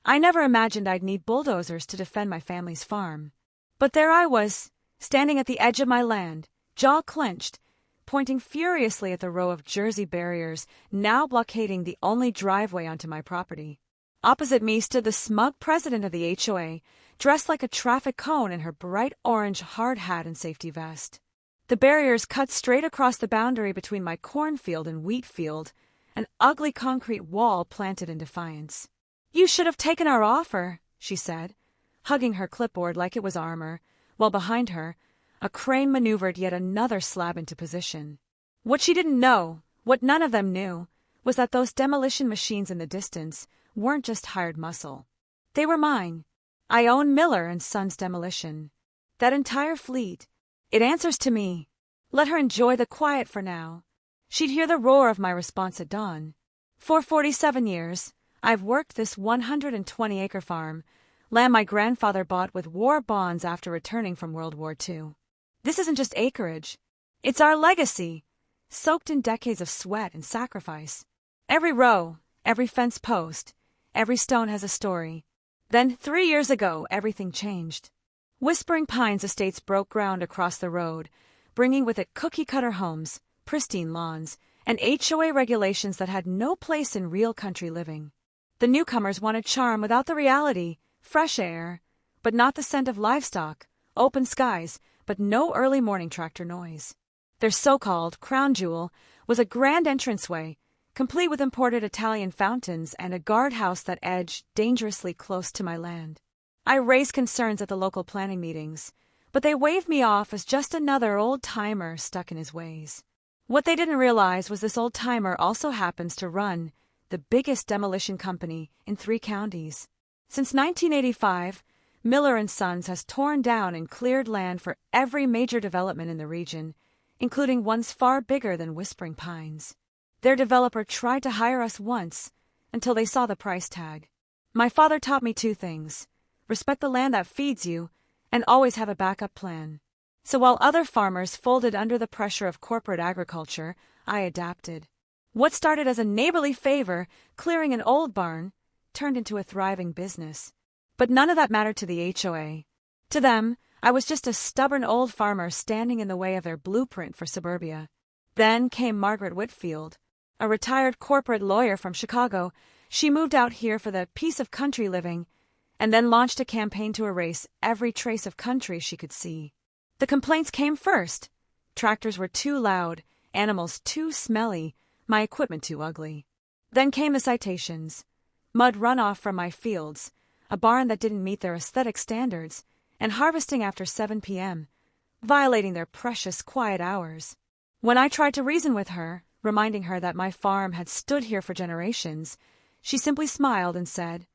I never imagined I'd need bulldozers to defend my family's farm. But there I was, standing at the edge of my land, jaw clenched, pointing furiously at the row of Jersey barriers now blockading the only driveway onto my property. Opposite me stood the smug president of the HOA, dressed like a traffic cone in her bright orange hard hat and safety vest. The barriers cut straight across the boundary between my cornfield and wheat field, an ugly concrete wall planted in defiance. "You should have taken our offer," she said, hugging her clipboard like it was armor, while behind her, a crane maneuvered yet another slab into position. What she didn't know, what none of them knew, was that those demolition machines in the distance weren't just hired muscle. They were mine. I own Miller and Sons Demolition. That entire fleet. It answers to me. Let her enjoy the quiet for now. She'd hear the roar of my response at dawn. For 47 years, I've worked this 120-acre farm, land my grandfather bought with war bonds after returning from World War II. This isn't just acreage. It's our legacy, soaked in decades of sweat and sacrifice. Every row, every fence post, every stone has a story. Then, 3 years ago, everything changed. Whispering Pines Estates broke ground across the road, bringing with it cookie-cutter homes, pristine lawns, and HOA regulations that had no place in real country living. The newcomers wanted charm without the reality, fresh air, but not the scent of livestock, open skies, but no early morning tractor noise. Their so-called crown jewel was a grand entranceway, complete with imported Italian fountains and a guardhouse that edged dangerously close to my land. I raised concerns at the local planning meetings, but they waved me off as just another old-timer stuck in his ways. What they didn't realize was this old-timer also happens to run the biggest demolition company in 3 counties. Since 1985, Miller & Sons has torn down and cleared land for every major development in the region, including ones far bigger than Whispering Pines. Their developer tried to hire us once, until they saw the price tag. My father taught me 2 things: respect the land that feeds you, and always have a backup plan. So while other farmers folded under the pressure of corporate agriculture, I adapted. What started as a neighborly favor, clearing an old barn, turned into a thriving business. But none of that mattered to the HOA. To them, I was just a stubborn old farmer standing in the way of their blueprint for suburbia. Then came Margaret Whitfield, a retired corporate lawyer from Chicago. She moved out here for the peace of country living, and then launched a campaign to erase every trace of country she could see. The complaints came first. Tractors were too loud, animals too smelly, my equipment too ugly. Then came the citations. Mud runoff from my fields, a barn that didn't meet their aesthetic standards, and harvesting after 7 p.m., violating their precious quiet hours. When I tried to reason with her, reminding her that my farm had stood here for generations, she simply smiled and said,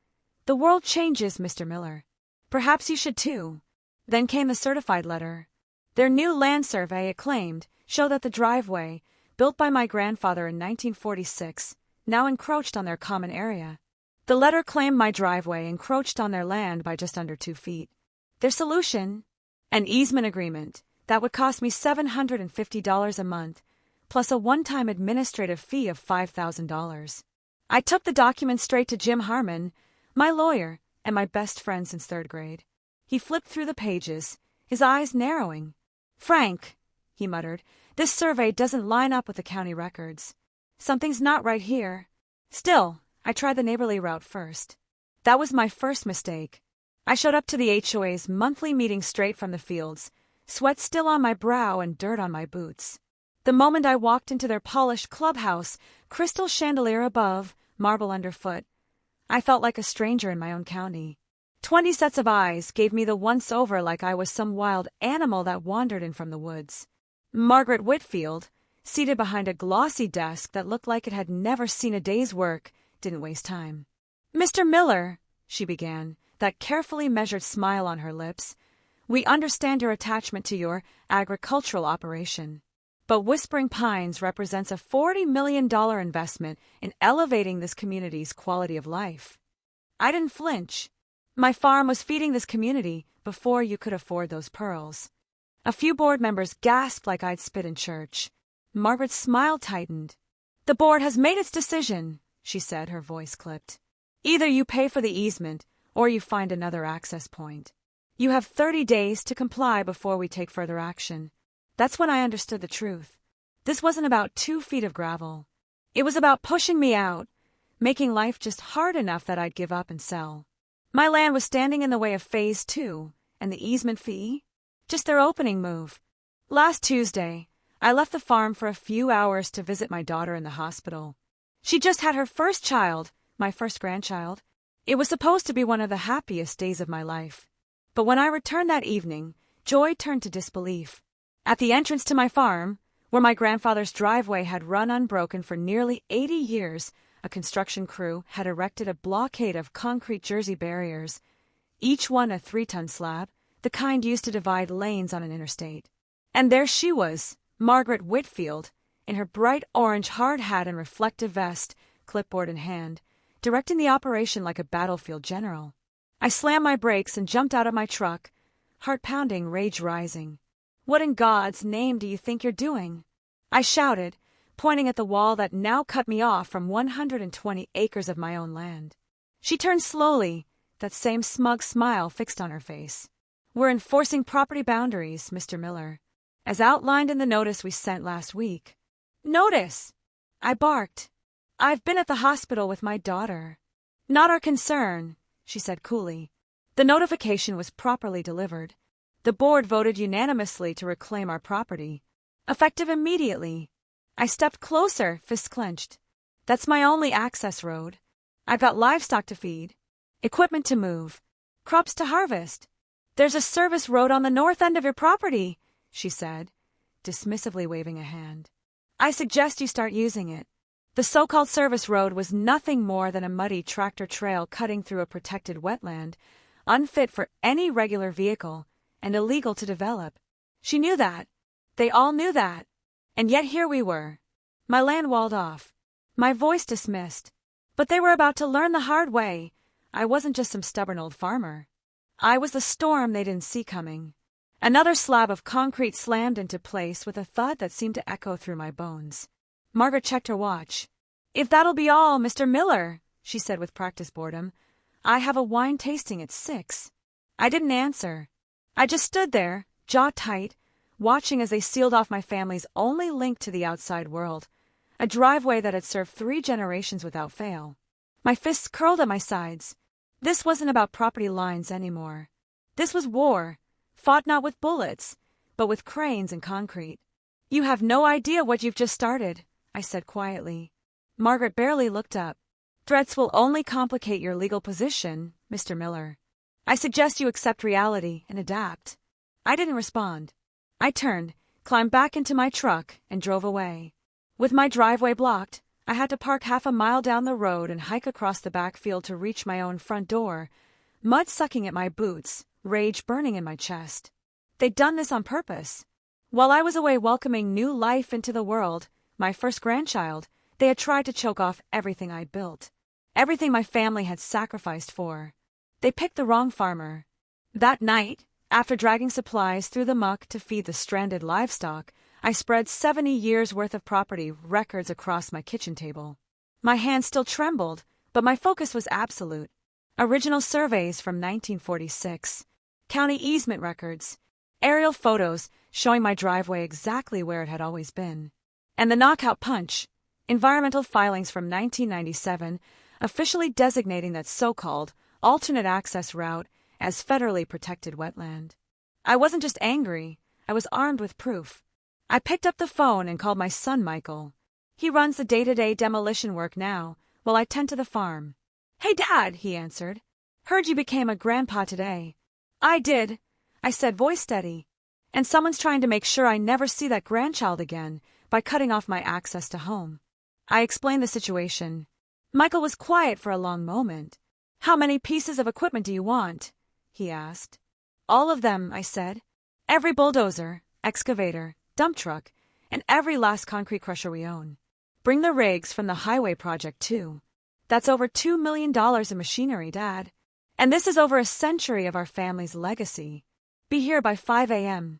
"The world changes, Mr. Miller. Perhaps you should too." Then came the certified letter. Their new land survey, it claimed, showed that the driveway, built by my grandfather in 1946, now encroached on their common area. The letter claimed my driveway encroached on their land by just under 2 feet. Their solution? An easement agreement that would cost me $750 a month, plus a one-time administrative fee of $5,000. I took the document straight to Jim Harmon, my lawyer and my best friend since 3rd grade. He flipped through the pages, his eyes narrowing. "Frank," he muttered, "this survey doesn't line up with the county records. Something's not right here." Still, I tried the neighborly route first. That was my first mistake. I showed up to the HOA's monthly meeting straight from the fields, sweat still on my brow and dirt on my boots. The moment I walked into their polished clubhouse, crystal chandelier above, marble underfoot, I felt like a stranger in my own county. 20 sets of eyes gave me the once-over like I was some wild animal that wandered in from the woods. Margaret Whitfield, seated behind a glossy desk that looked like it had never seen a day's work, didn't waste time. "Mr. Miller," she began, that carefully measured smile on her lips, "we understand your attachment to your agricultural operation. But Whispering Pines represents a $40 million investment in elevating this community's quality of life." I didn't flinch. My farm was feeding this community before you could afford those pearls. A few board members gasped like I'd spit in church. Margaret's smile tightened. "The board has made its decision," she said, her voice clipped. Either you pay for the easement, or you find another access point. You have 30 days to comply before we take further action. That's when I understood the truth. This wasn't about 2 feet of gravel. It was about pushing me out, making life just hard enough that I'd give up and sell. My land was standing in the way of Phase 2, and the easement fee? Just their opening move. Last Tuesday, I left the farm for a few hours to visit my daughter in the hospital. She just had her first child, my first grandchild. It was supposed to be one of the happiest days of my life. But when I returned that evening, joy turned to disbelief. At the entrance to my farm, where my grandfather's driveway had run unbroken for nearly 80 years, a construction crew had erected a blockade of concrete Jersey barriers, each one a 3-ton slab, the kind used to divide lanes on an interstate. And there she was, Margaret Whitfield, in her bright orange hard hat and reflective vest, clipboard in hand, directing the operation like a battlefield general. I slammed my brakes and jumped out of my truck, heart pounding, rage rising. "What in God's name do you think you're doing?" I shouted, pointing at the wall that now cut me off from 120 acres of my own land. She turned slowly, that same smug smile fixed on her face. "We're enforcing property boundaries, Mr. Miller, as outlined in the notice we sent last week." "Notice!" I barked. "I've been at the hospital with my daughter." "Not our concern," she said coolly. The notification was properly delivered. The board voted unanimously to reclaim our property, effective immediately. I stepped closer, fists clenched. "That's my only access road. I've got livestock to feed, equipment to move, crops to harvest. There's a service road on the north end of your property," she said, dismissively waving a hand. "I suggest you start using it." The so-called service road was nothing more than a muddy tractor trail cutting through a protected wetland, unfit for any regular vehicle and illegal to develop. She knew that. They all knew that. And yet here we were. My land walled off. My voice dismissed. But they were about to learn the hard way. I wasn't just some stubborn old farmer. I was the storm they didn't see coming. Another slab of concrete slammed into place with a thud that seemed to echo through my bones. Margaret checked her watch. "If that'll be all, Mr. Miller," she said with practiced boredom, "I have a wine tasting at 6. I didn't answer. I just stood there, jaw tight, watching as they sealed off my family's only link to the outside world, a driveway that had served 3 generations without fail. My fists curled at my sides. This wasn't about property lines anymore. This was war, fought not with bullets, but with cranes and concrete. "You have no idea what you've just started," I said quietly. Margaret barely looked up. "Threats will only complicate your legal position, Mr. Miller. I suggest you accept reality and adapt." I didn't respond. I turned, climbed back into my truck, and drove away. With my driveway blocked, I had to park half a mile down the road and hike across the backfield to reach my own front door, mud sucking at my boots, rage burning in my chest. They'd done this on purpose. While I was away welcoming new life into the world, my first grandchild, they had tried to choke off everything I'd built, everything my family had sacrificed for. They picked the wrong farmer. That night, after dragging supplies through the muck to feed the stranded livestock, I spread 70 years' worth of property records across my kitchen table. My hand still trembled, but my focus was absolute. Original surveys from 1946, county easement records, aerial photos showing my driveway exactly where it had always been, and the knockout punch, environmental filings from 1997 officially designating that so-called alternate access route as federally protected wetland. I wasn't just angry, I was armed with proof. I picked up the phone and called my son Michael. He runs the day-to-day demolition work now, while I tend to the farm. "Hey, Dad," he answered. "Heard you became a grandpa today." "I did," I said, voice steady. "And someone's trying to make sure I never see that grandchild again by cutting off my access to home." I explained the situation. Michael was quiet for a long moment. "How many pieces of equipment do you want?" he asked. "All of them," I said. "Every bulldozer, excavator, dump truck, and every last concrete crusher we own. Bring the rigs from the highway project, too. That's over $2 million in machinery, Dad. And this is over a century of our family's legacy. Be here by 5 a.m.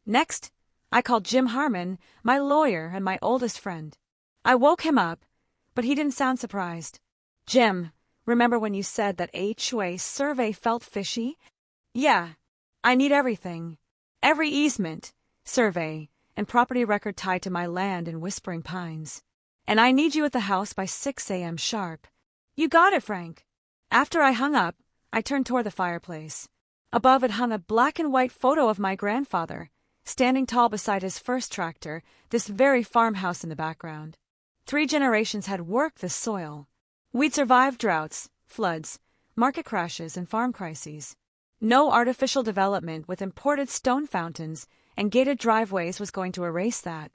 Next, I called Jim Harmon, my lawyer and my oldest friend. I woke him up, but he didn't sound surprised. "Jim, Remember when you said that HOA survey felt fishy? Yeah. I need everything. Every easement, survey, and property record tied to my land in Whispering Pines. And I need you at the house by 6 a.m. sharp. You got it, Frank. After I hung up, I turned toward the fireplace. Above it hung a black and white photo of my grandfather, standing tall beside his first tractor, this very farmhouse in the background. 3 generations had worked the soil. We'd survived droughts, floods, market crashes, and farm crises. No artificial development with imported stone fountains and gated driveways was going to erase that.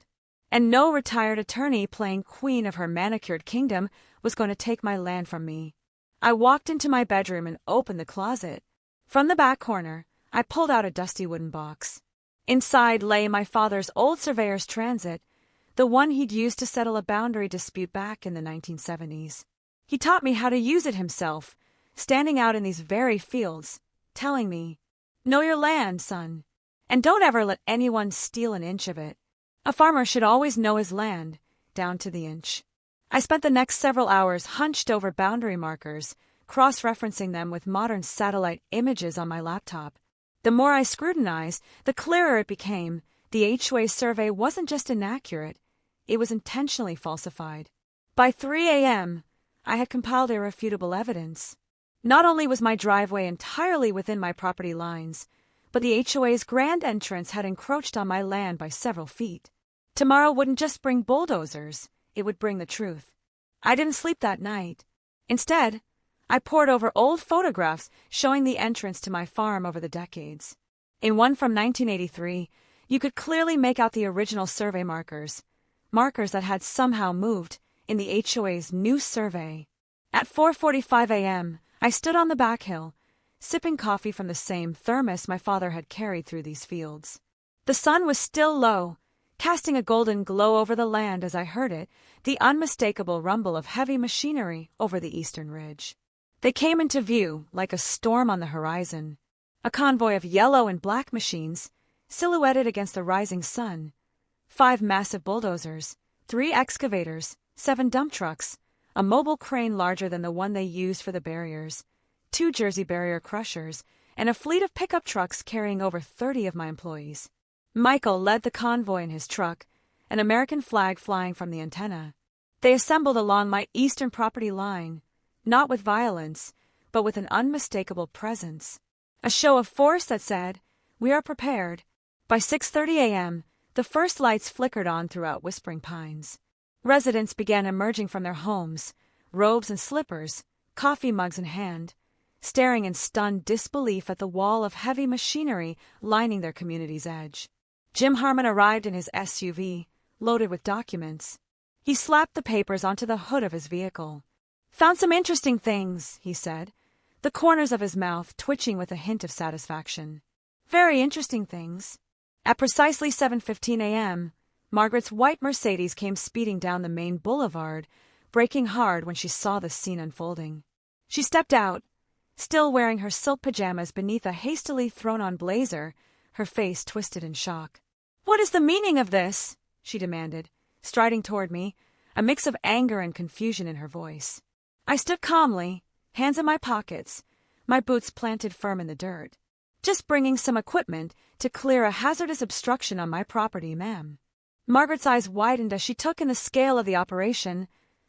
And no retired attorney playing queen of her manicured kingdom was going to take my land from me. I walked into my bedroom and opened the closet. From the back corner, I pulled out a dusty wooden box. Inside lay my father's old surveyor's transit, the one he'd used to settle a boundary dispute back in the 1970s. He taught me how to use it himself, standing out in these very fields, telling me, "Know your land, son, and don't ever let anyone steal an inch of it. A farmer should always know his land, down to the inch." I spent the next several hours hunched over boundary markers, cross-referencing them with modern satellite images on my laptop. The more I scrutinized, the clearer it became. The HOA survey wasn't just inaccurate, it was intentionally falsified. By 3 a.m., I had compiled irrefutable evidence. Not only was my driveway entirely within my property lines, but the HOA's grand entrance had encroached on my land by several feet. Tomorrow wouldn't just bring bulldozers, it would bring the truth. I didn't sleep that night. Instead, I pored over old photographs showing the entrance to my farm over the decades. In one from 1983, you could clearly make out the original survey markers that had somehow moved in the HOA's new survey. At 4:45 a.m., I stood on the back hill, sipping coffee from the same thermos my father had carried through these fields. The sun was still low, casting a golden glow over the land as I heard it, the unmistakable rumble of heavy machinery over the eastern ridge. They came into view like a storm on the horizon, a convoy of yellow and black machines, silhouetted against the rising sun. 5 massive bulldozers, 3 excavators, 7 dump trucks, a mobile crane larger than the one they used for the barriers, 2 Jersey barrier crushers, and a fleet of pickup trucks carrying over 30 of my employees. Michael led the convoy in his truck, an American flag flying from the antenna. They assembled along my eastern property line, not with violence, but with an unmistakable presence. A show of force that said, "We are prepared." By 6:30 a.m., the first lights flickered on throughout Whispering Pines. Residents began emerging from their homes, robes and slippers, coffee mugs in hand, staring in stunned disbelief at the wall of heavy machinery lining their community's edge. Jim Harmon arrived in his SUV, loaded with documents. He slapped the papers onto the hood of his vehicle. "Found some interesting things," he said, the corners of his mouth twitching with a hint of satisfaction. "Very interesting things." At precisely 7:15 a.m., Margaret's white Mercedes came speeding down the main boulevard, braking hard when she saw the scene unfolding. She stepped out, still wearing her silk pajamas beneath a hastily thrown-on blazer, her face twisted in shock. "What is the meaning of this?" she demanded, striding toward me, a mix of anger and confusion in her voice. I stood calmly, hands in my pockets, my boots planted firm in the dirt. "Just bringing some equipment to clear a hazardous obstruction on my property, ma'am." Margaret's eyes widened as she took in the scale of the operation,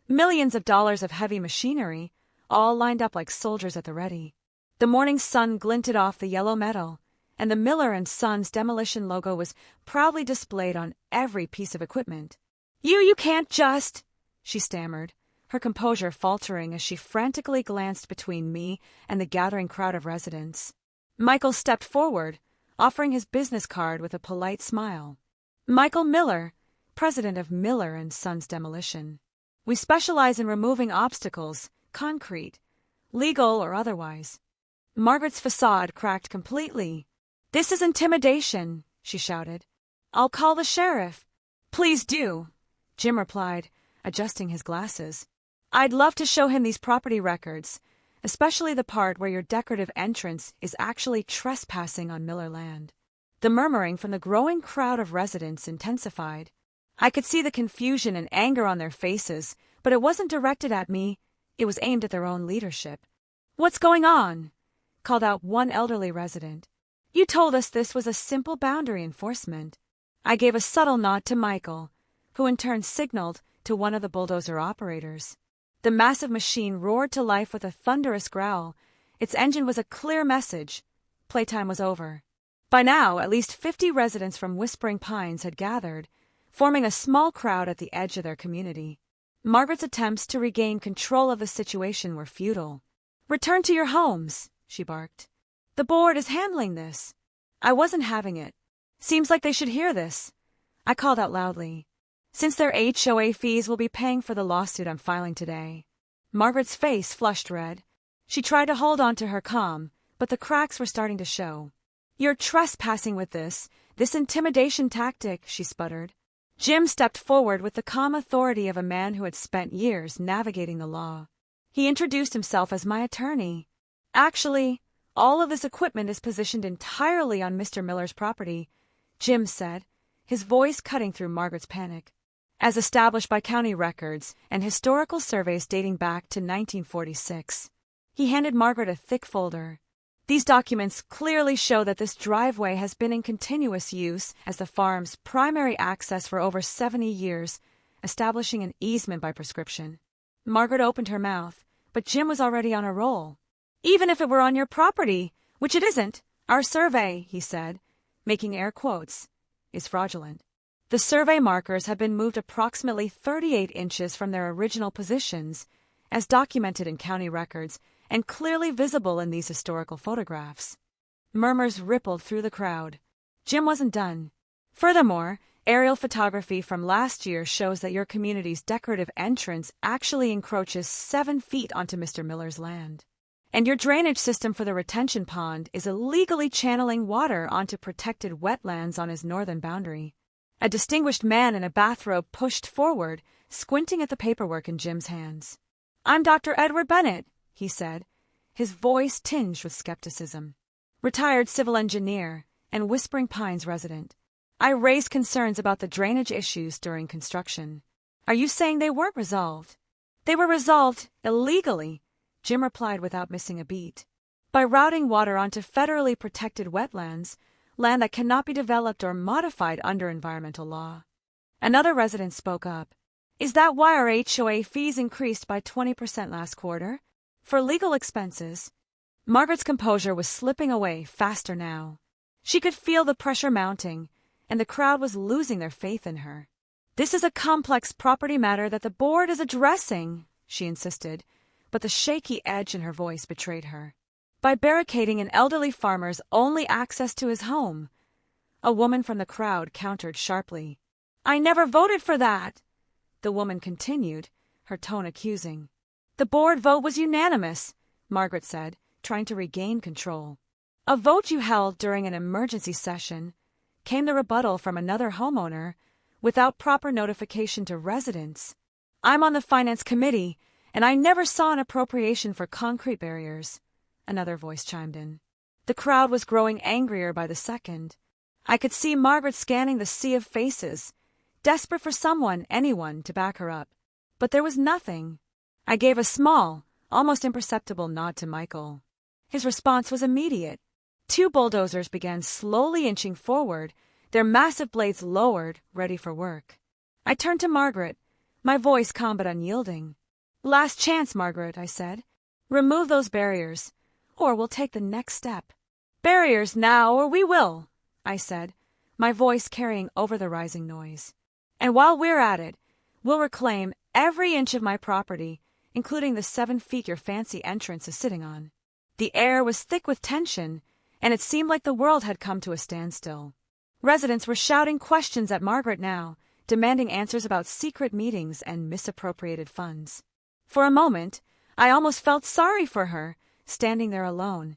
millions of dollars of heavy machinery, all lined up like soldiers at the ready. The morning sun glinted off the yellow metal, and the Miller & Sons demolition logo was proudly displayed on every piece of equipment. You can't just," she stammered, her composure faltering as she frantically glanced between me and the gathering crowd of residents. Michael stepped forward, offering his business card with a polite smile. "Michael Miller, president of Miller & Sons Demolition. We specialize in removing obstacles, concrete, legal or otherwise." Margaret's facade cracked completely. "This is intimidation," she shouted. "I'll call the sheriff." "Please do," Jim replied, adjusting his glasses. "I'd love to show him these property records, especially the part where your decorative entrance is actually trespassing on Miller land." The murmuring from the growing crowd of residents intensified. I could see the confusion and anger on their faces, but it wasn't directed at me. It was aimed at their own leadership. "What's going on?" called out one elderly resident. "You told us this was a simple boundary enforcement." I gave a subtle nod to Michael, who in turn signaled to one of the bulldozer operators. The massive machine roared to life with a thunderous growl. Its engine was a clear message. Playtime was over. By now, at least 50 residents from Whispering Pines had gathered, forming a small crowd at the edge of their community. Margaret's attempts to regain control of the situation were futile. "Return to your homes," she barked. "The board is handling this." I wasn't having it. "Seems like they should hear this," I called out loudly, "since their HOA fees will be paying for the lawsuit I'm filing today." Margaret's face flushed red. She tried to hold on to her calm, but the cracks were starting to show. "You're trespassing with this intimidation tactic," she sputtered. Jim stepped forward with the calm authority of a man who had spent years navigating the law. He introduced himself as my attorney. "Actually, all of this equipment is positioned entirely on Mr. Miller's property," Jim said, his voice cutting through Margaret's panic. "As established by county records and historical surveys dating back to 1946. He handed Margaret a thick folder. "These documents clearly show that this driveway has been in continuous use as the farm's primary access for over 70 years, establishing an easement by prescription." Margaret opened her mouth, but Jim was already on a roll. "Even if it were on your property, which it isn't, our survey," he said, making air quotes, "is fraudulent. The survey markers have been moved approximately 38 inches from their original positions, as documented in county records, and clearly visible in these historical photographs." Murmurs rippled through the crowd. Jim wasn't done. "Furthermore, aerial photography from last year shows that your community's decorative entrance actually encroaches 7 feet onto Mr. Miller's land. And your drainage system for the retention pond is illegally channeling water onto protected wetlands on his northern boundary." A distinguished man in a bathrobe pushed forward, squinting at the paperwork in Jim's hands. "I'm Dr. Edward Bennett," he said, his voice tinged with skepticism. "Retired civil engineer and Whispering Pines resident. I raised concerns about the drainage issues during construction." "Are you saying they weren't resolved?" "They were resolved illegally," Jim replied without missing a beat. "By routing water onto federally protected wetlands, land that cannot be developed or modified under environmental law." Another resident spoke up. "Is that why our HOA fees increased by 20% last quarter? For legal expenses?" Margaret's composure was slipping away faster now. She could feel the pressure mounting, and the crowd was losing their faith in her. "This is a complex property matter that the board is addressing," she insisted, but the shaky edge in her voice betrayed her. "By barricading an elderly farmer's only access to his home." A woman from the crowd countered sharply. "I never voted for that," the woman continued, her tone accusing. "The board vote was unanimous," Margaret said, trying to regain control. "A vote you held during an emergency session," came the rebuttal from another homeowner, "without proper notification to residents. I'm on the finance committee, and I never saw an appropriation for concrete barriers," another voice chimed in. The crowd was growing angrier by the second. I could see Margaret scanning the sea of faces, desperate for someone, anyone, to back her up. But there was nothing. I gave a small, almost imperceptible nod to Michael. His response was immediate. 2 bulldozers began slowly inching forward, their massive blades lowered, ready for work. I turned to Margaret, my voice calm but unyielding. "Last chance, Margaret," I said. "Remove those barriers, or we'll take the next step." "Barriers now, or we will," I said, my voice carrying over the rising noise. "And while we're at it, we'll reclaim every inch of my property, including the 7 feet your fancy entrance is sitting on." The air was thick with tension, and it seemed like the world had come to a standstill. Residents were shouting questions at Margaret now, demanding answers about secret meetings and misappropriated funds. For a moment, I almost felt sorry for her, standing there alone,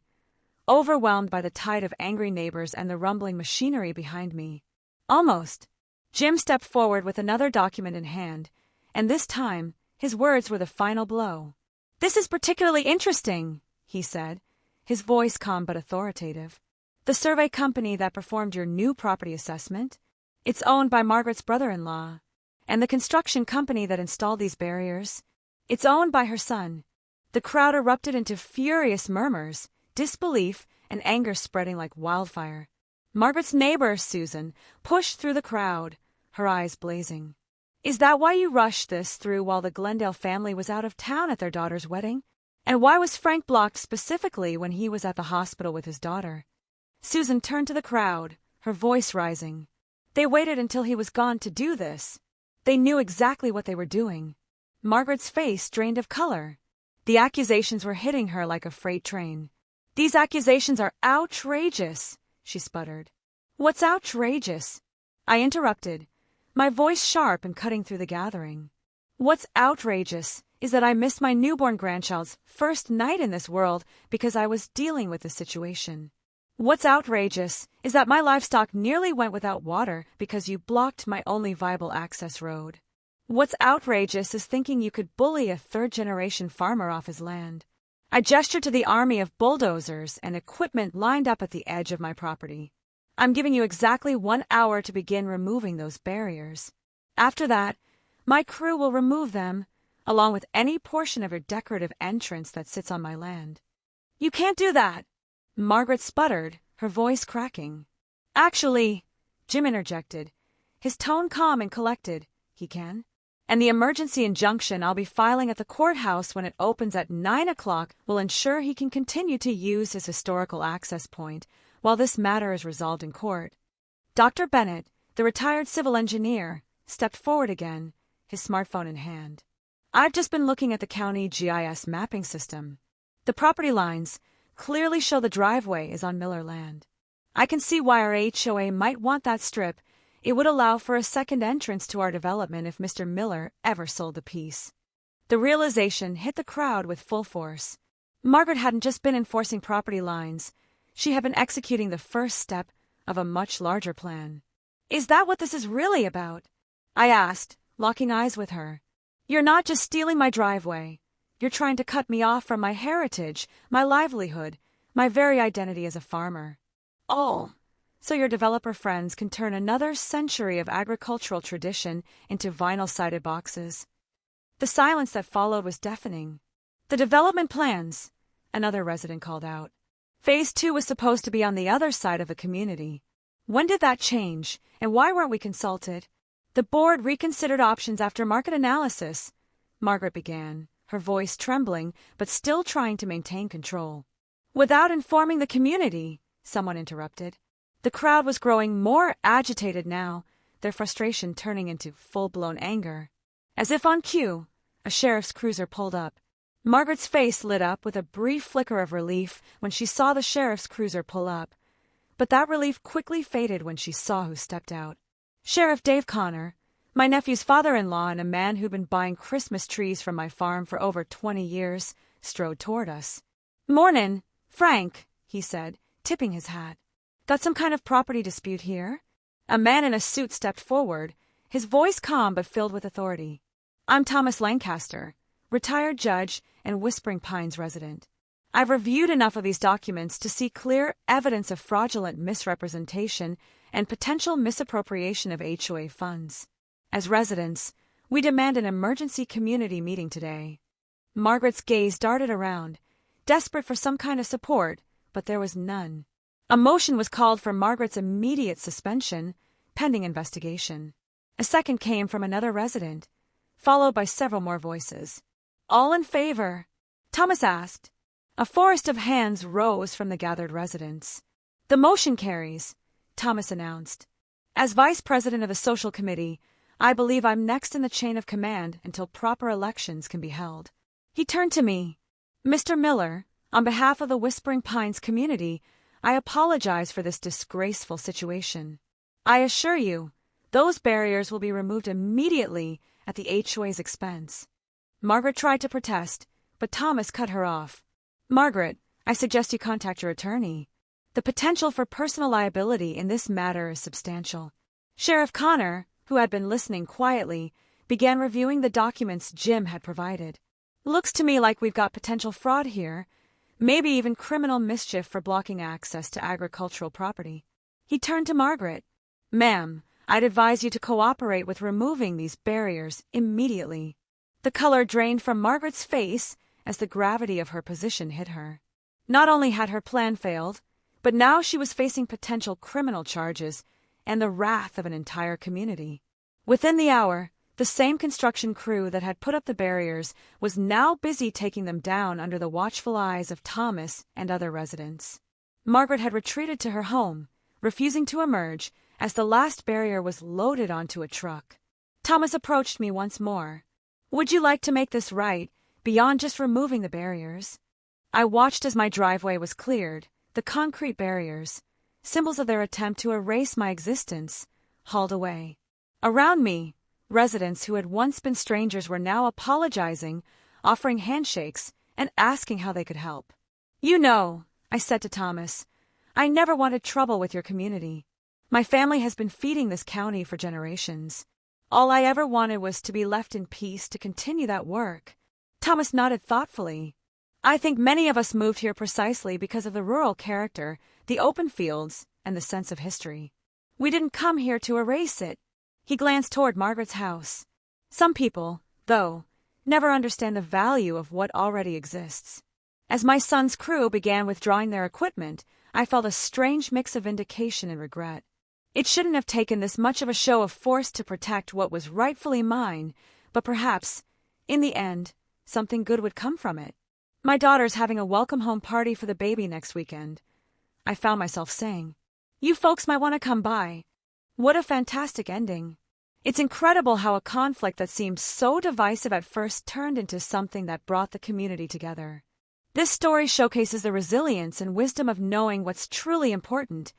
overwhelmed by the tide of angry neighbors and the rumbling machinery behind me. Almost. Jim stepped forward with another document in hand, and this time, his words were the final blow. "This is particularly interesting," he said, his voice calm but authoritative. "The survey company that performed your new property assessment, it's owned by Margaret's brother-in-law, and the construction company that installed these barriers, It's owned by her son. The crowd erupted into furious murmurs, disbelief, and anger spreading like wildfire. Margaret's neighbor, Susan, pushed through the crowd, her eyes blazing. Is that why you rushed this through while the Glendale family was out of town at their daughter's wedding? And why was Frank blocked specifically when he was at the hospital with his daughter? Susan turned to the crowd, her voice rising. They waited until he was gone to do this. They knew exactly what they were doing. Margaret's face drained of color. The accusations were hitting her like a freight train. These accusations are outrageous, she sputtered. What's outrageous? I interrupted, my voice sharp and cutting through the gathering. What's outrageous is that I missed my newborn grandchild's first night in this world because I was dealing with the situation. What's outrageous is that my livestock nearly went without water because you blocked my only viable access road. What's outrageous is thinking you could bully a third-generation farmer off his land. I gestured to the army of bulldozers and equipment lined up at the edge of my property. I'm giving you exactly 1 hour to begin removing those barriers. After that, my crew will remove them, along with any portion of your decorative entrance that sits on my land. You can't do that, Margaret sputtered, her voice cracking. Actually, Jim interjected, his tone calm and collected. He can. And the emergency injunction I'll be filing at the courthouse when it opens at 9 o'clock will ensure he can continue to use his historical access point while this matter is resolved in court. Dr. Bennett, the retired civil engineer, stepped forward again, his smartphone in hand. I've just been looking at the county GIS mapping system. The property lines clearly show the driveway is on Miller land. I can see why our HOA might want that strip. It would allow for a second entrance to our development if Mr. Miller ever sold the piece. The realization hit the crowd with full force. Margaret hadn't just been enforcing property lines. She had been executing the first step of a much larger plan. Is that what this is really about? I asked, locking eyes with her. You're not just stealing my driveway. You're trying to cut me off from my heritage, my livelihood, my very identity as a farmer. Oh, so your developer friends can turn another century of agricultural tradition into vinyl-sided boxes. The silence that followed was deafening. The development plans, another resident called out. Phase 2 was supposed to be on the other side of the community. When did that change, and why weren't we consulted? The board reconsidered options after market analysis, Margaret began, her voice trembling but still trying to maintain control. Without informing the community, someone interrupted. The crowd was growing more agitated now, their frustration turning into full-blown anger. As if on cue, a sheriff's cruiser pulled up. Margaret's face lit up with a brief flicker of relief when she saw the sheriff's cruiser pull up, but that relief quickly faded when she saw who stepped out. Sheriff Dave Connor, my nephew's father-in-law and a man who'd been buying Christmas trees from my farm for over 20 years, strode toward us. "Mornin', Frank," he said, tipping his hat. "Got some kind of property dispute here?" A man in a suit stepped forward, his voice calm but filled with authority. "I'm Thomas Lancaster, retired judge and Whispering Pines resident. I've reviewed enough of these documents to see clear evidence of fraudulent misrepresentation and potential misappropriation of HOA funds. As residents, we demand an emergency community meeting today." Margaret's gaze darted around, desperate for some kind of support, but there was none. A motion was called for Margaret's immediate suspension, pending investigation. A second came from another resident, followed by several more voices. "All in favor?" Thomas asked. A forest of hands rose from the gathered residents. "The motion carries," Thomas announced. "As vice president of the social committee, I believe I'm next in the chain of command until proper elections can be held." He turned to me. "Mr. Miller, on behalf of the Whispering Pines community, I apologize for this disgraceful situation. I assure you, those barriers will be removed immediately at the HOA's expense." Margaret tried to protest, but Thomas cut her off. "Margaret, I suggest you contact your attorney. The potential for personal liability in this matter is substantial." Sheriff Connor, who had been listening quietly, began reviewing the documents Jim had provided. "Looks to me like we've got potential fraud here, maybe even criminal mischief for blocking access to agricultural property." He turned to Margaret. "Ma'am, I'd advise you to cooperate with removing these barriers immediately." The color drained from Margaret's face as the gravity of her position hit her. Not only had her plan failed, but now she was facing potential criminal charges and the wrath of an entire community. Within the hour, the same construction crew that had put up the barriers was now busy taking them down under the watchful eyes of Thomas and other residents. Margaret had retreated to her home, refusing to emerge as the last barrier was loaded onto a truck. Thomas approached me once more. "Would you like to make this right, beyond just removing the barriers?" I watched as my driveway was cleared, the concrete barriers, symbols of their attempt to erase my existence, hauled away. Around me, residents who had once been strangers were now apologizing, offering handshakes, and asking how they could help. "You know," I said to Thomas, "I never wanted trouble with your community. My family has been feeding this county for generations. All I ever wanted was to be left in peace to continue that work." Thomas nodded thoughtfully. "I think many of us moved here precisely because of the rural character, the open fields, and the sense of history. We didn't come here to erase it." He glanced toward Margaret's house. "Some people, though, never understand the value of what already exists." As my son's crew began withdrawing their equipment, I felt a strange mix of vindication and regret. It shouldn't have taken this much of a show of force to protect what was rightfully mine, but perhaps, in the end, something good would come from it. "My daughter's having a welcome home party for the baby next weekend," I found myself saying. "You folks might want to come by." What a fantastic ending. It's incredible how a conflict that seemed so divisive at first turned into something that brought the community together. This story showcases the resilience and wisdom of knowing what's truly important: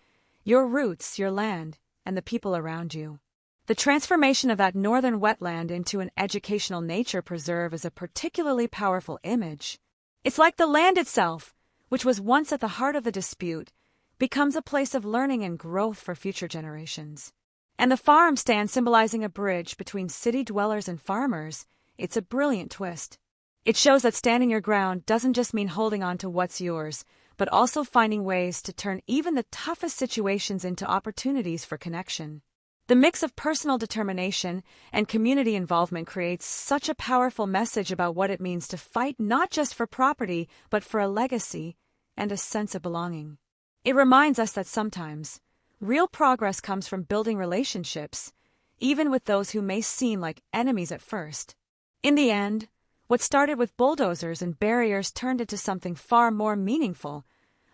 your roots, your land, and the people around you. The transformation of that northern wetland into an educational nature preserve is a particularly powerful image. It's like the land itself, which was once at the heart of the dispute, becomes a place of learning and growth for future generations. And the farm stand symbolizing a bridge between city dwellers and farmers, it's a brilliant twist. It shows that standing your ground doesn't just mean holding on to what's yours, but also finding ways to turn even the toughest situations into opportunities for connection. The mix of personal determination and community involvement creates such a powerful message about what it means to fight not just for property, but for a legacy and a sense of belonging. It reminds us that sometimes real progress comes from building relationships, even with those who may seem like enemies at first. In the end, what started with bulldozers and barriers turned into something far more meaningful,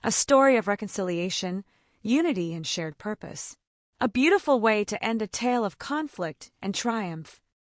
a story of reconciliation, unity, and shared purpose. A beautiful way to end a tale of conflict and triumph.